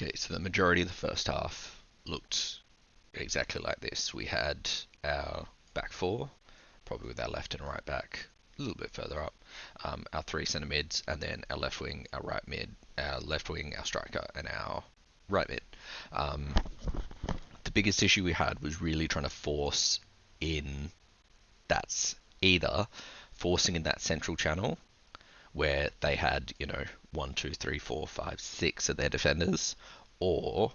Okay, so the majority of the first half looked exactly like this. We had our back four, probably with our left and right back a little bit further up, our three centre mids, and then our left wing, our right mid, our left wing, our striker, and our right mid. Um, the biggest issue we had was really trying to force in that's either forcing in that central channel where they had, one, two, three, four, five, six of their defenders, or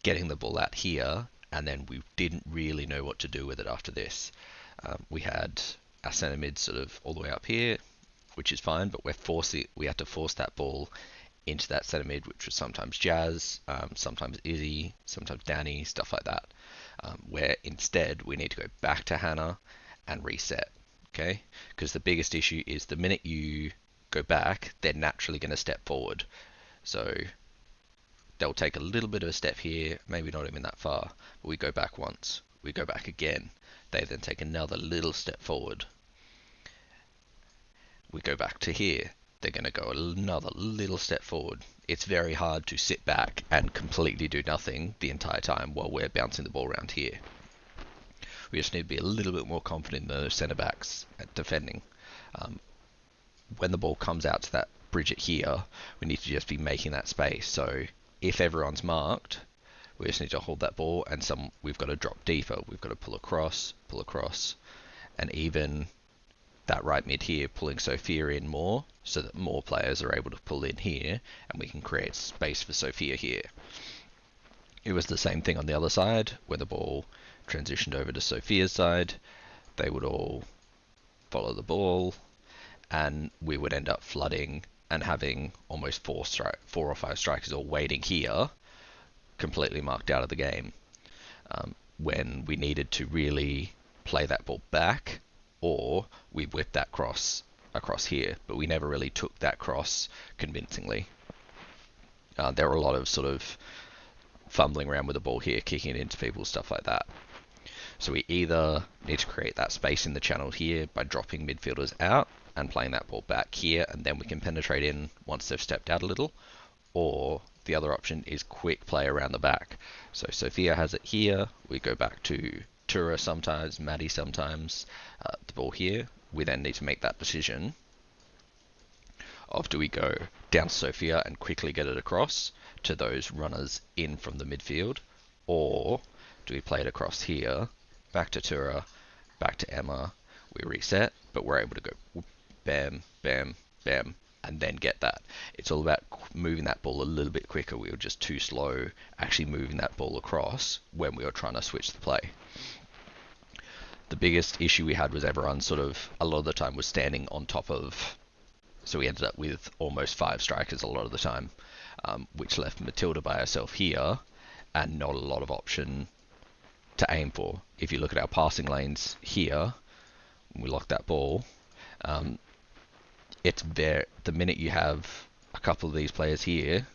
getting the ball out here, and then we didn't really know what to do with it after this. We had our centre mid sort of all the way up here, which is fine, but we had to force that ball into that centre mid, which was sometimes Jazz, sometimes Izzy, sometimes Danny, stuff like that. Where instead we need to go back to Hannah and reset. Okay, because the biggest issue is the minute you go back, they're naturally going to step forward. So they'll take a little bit of a step here, maybe not even that far, but we go back once, we go back again. They then take another little step forward. We go back to here. They're going to go another little step forward. It's very hard to sit back and completely do nothing the entire time while we're bouncing the ball around here. We just need to be a little bit more confident in the centre backs at defending. When the ball comes out to that Bridget here, we need to just be making that space. So if everyone's marked, we just need to hold that ball, and we've got to drop deeper. We've got to pull across, and even that right mid here, pulling Sophia in more, so that more players are able to pull in here, and we can create space for Sophia here. It was the same thing on the other side, where the ball transitioned over to Sophia's side. They would all follow the ball, and we would end up flooding and having almost four or five strikers all waiting here, completely marked out of the game, when we needed to really play that ball back, or we whipped that cross across here, but we never really took that cross convincingly. There were a lot of sort of fumbling around with the ball here, kicking it into people, stuff like that. So we either need to create that space in the channel here by dropping midfielders out and playing that ball back here, and then we can penetrate in once they've stepped out a little, or the other option is quick play around the back. So Sophia has it here, we go back to Tura sometimes, Maddie sometimes, the ball here. We then need to make that decision of, do we go down to Sophia and quickly get it across to those runners in from the midfield, or do we play it across here, back to Tura, back to Emma, we reset, but we're able to go bam, bam, bam, and then get that. It's all about moving that ball a little bit quicker. We were just too slow actually moving that ball across when we were trying to switch the play. The biggest issue we had was everyone sort of, a lot of the time, was standing on top of, so we ended up with almost five strikers a lot of the time, which left Matilda by herself here and not a lot of option to aim for. If you look at our passing lanes here, we lock that ball, it's there. The minute you have a couple of these players here,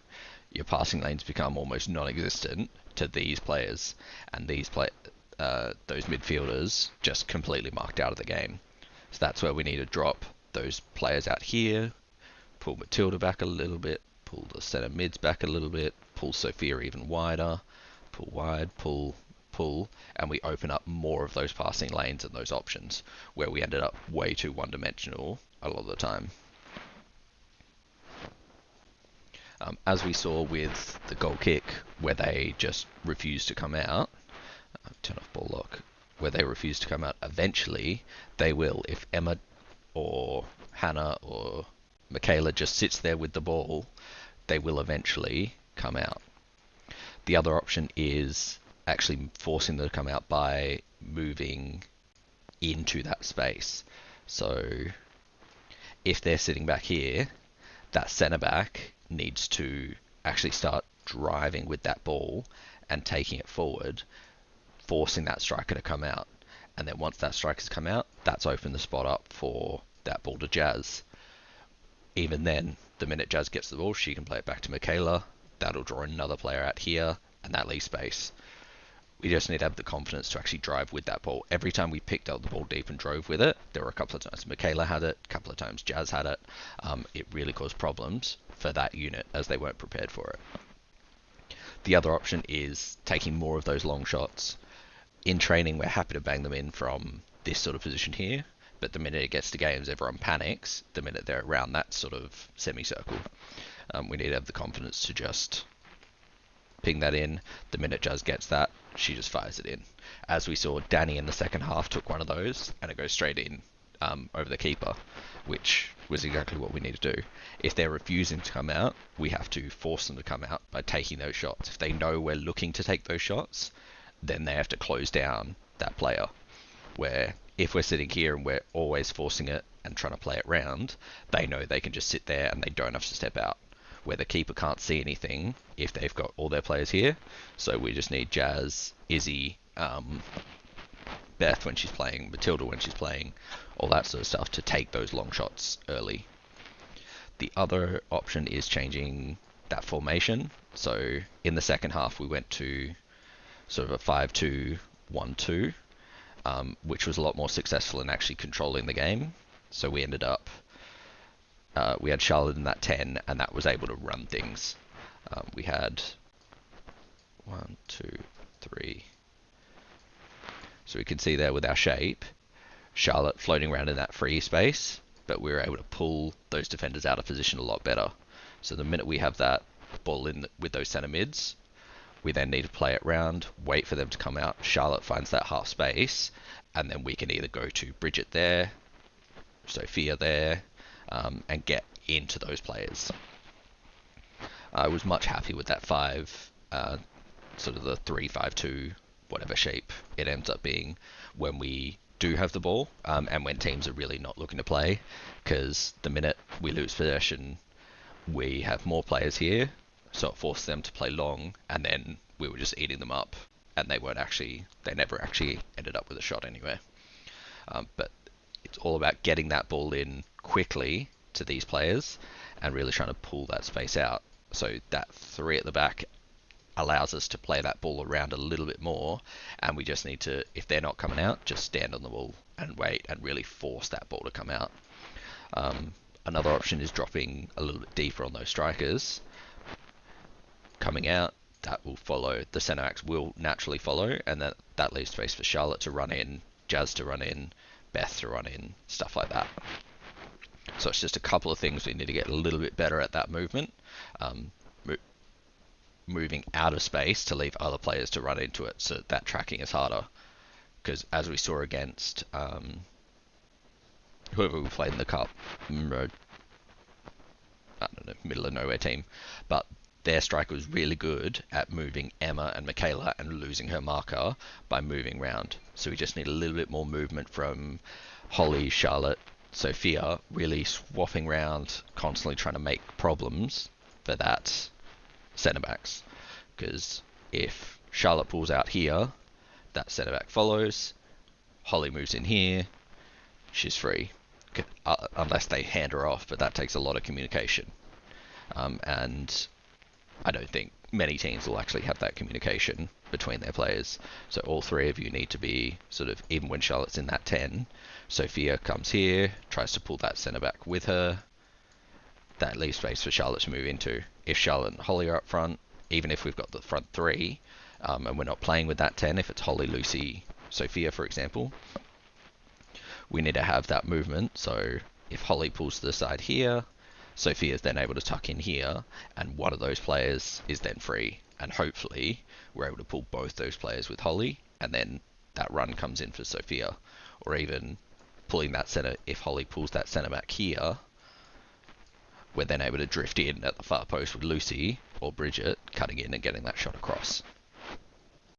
your passing lanes become almost non-existent to these players, and those midfielders just completely marked out of the game. So that's where we need to drop those players out here, pull Matilda back a little bit, pull the centre mids back a little bit, pull Sophia even wider, pull wide, pull, and we open up more of those passing lanes and those options, where we ended up way too one-dimensional a lot of the time. As we saw with the goal kick, where they just refused to come out, turn off ball lock, where they refuse to come out, eventually they will. If Emma or Hannah or Michaela just sits there with the ball, they will eventually come out. The other option is actually forcing them to come out by moving into that space. So if they're sitting back here, that centre back needs to actually start driving with that ball and taking it forward, forcing that striker to come out. And then once that striker's come out, that's opened the spot up for that ball to Jazz. Even then, the minute Jazz gets the ball, she can play it back to Michaela. That'll draw another player out here, and that leaves space. We just need to have the confidence to actually drive with that ball. Every time we picked up the ball deep and drove with it, there were a couple of times Michaela had it, a couple of times Jazz had it. It really caused problems for that unit as they weren't prepared for it. The other option is taking more of those long shots. In training, we're happy to bang them in from this sort of position here, but the minute it gets to games, everyone panics. The minute they're around that sort of semicircle, we need to have the confidence to just ping that in. The minute Jazz gets that, she just fires it in. As we saw, Danny in the second half took one of those, and it goes straight in over the keeper, which was exactly what we need to do. If they're refusing to come out, we have to force them to come out by taking those shots. If they know we're looking to take those shots, then they have to close down that player. Where if we're sitting here and we're always forcing it and trying to play it round, they know they can just sit there and they don't have to step out. Where the keeper can't see anything if they've got all their players here. So we just need Jazz, Izzy, Beth when she's playing, Matilda when she's playing, all that sort of stuff to take those long shots early. The other option is changing that formation. So in the second half we went to sort of a 5-2-1-2, which was a lot more successful in actually controlling the game. So we ended up, we had Charlotte in that 10, and that was able to run things. We had 1, 2, 3. So we can see there with our shape, Charlotte floating around in that free space, but we were able to pull those defenders out of position a lot better. So the minute we have that ball in with those centre mids, we then need to play it round, wait for them to come out. Charlotte finds that half space, and then we can either go to Bridget there, Sophia there, and get into those players. I was much happy with that 5, sort of the 3-5-2, whatever shape it ends up being when we do have the ball, and when teams are really not looking to play, because the minute we lose possession, we have more players here, so it forced them to play long, and then we were just eating them up, and they never actually ended up with a shot anywhere. But it's all about getting that ball in quickly to these players, and really trying to pull that space out. So that 3 at the back allows us to play that ball around a little bit more, and we just need to, if they're not coming out, just stand on the ball and wait and really force that ball to come out. Another option is dropping a little bit deeper on those strikers. Coming out, that will follow, the centre backs will naturally follow, and that leaves space for Charlotte to run in, Jazz to run in, Beth to run in, stuff like that. So it's just a couple of things we need to get a little bit better at that movement. Moving out of space to leave other players to run into it, so that tracking is harder. Because as we saw against whoever we played in the cup, I don't know, middle of nowhere team, but their striker was really good at moving Emma and Michaela and losing her marker by moving round. So we just need a little bit more movement from Holly, Charlotte, Sophia, really swapping round, constantly trying to make problems for that centre backs. Because if Charlotte pulls out here, that centre back follows, Holly moves in here, she's free. Unless they hand her off, but that takes a lot of communication. And I don't think many teams will actually have that communication between their players. So all 3 of you need to be sort of, even when Charlotte's in that 10, Sophia comes here, tries to pull that centre back with her. That leaves space for Charlotte to move into. If Charlotte and Holly are up front, even if we've got the front 3, and we're not playing with that 10, if it's Holly, Lucy, Sophia, for example, we need to have that movement. So if Holly pulls to the side here, Sophia is then able to tuck in here, and one of those players is then free. And hopefully we're able to pull both those players with Holly, and then that run comes in for Sophia. Or even pulling that centre, if Holly pulls that centre back here, we're then able to drift in at the far post with Lucy or Bridget cutting in and getting that shot across.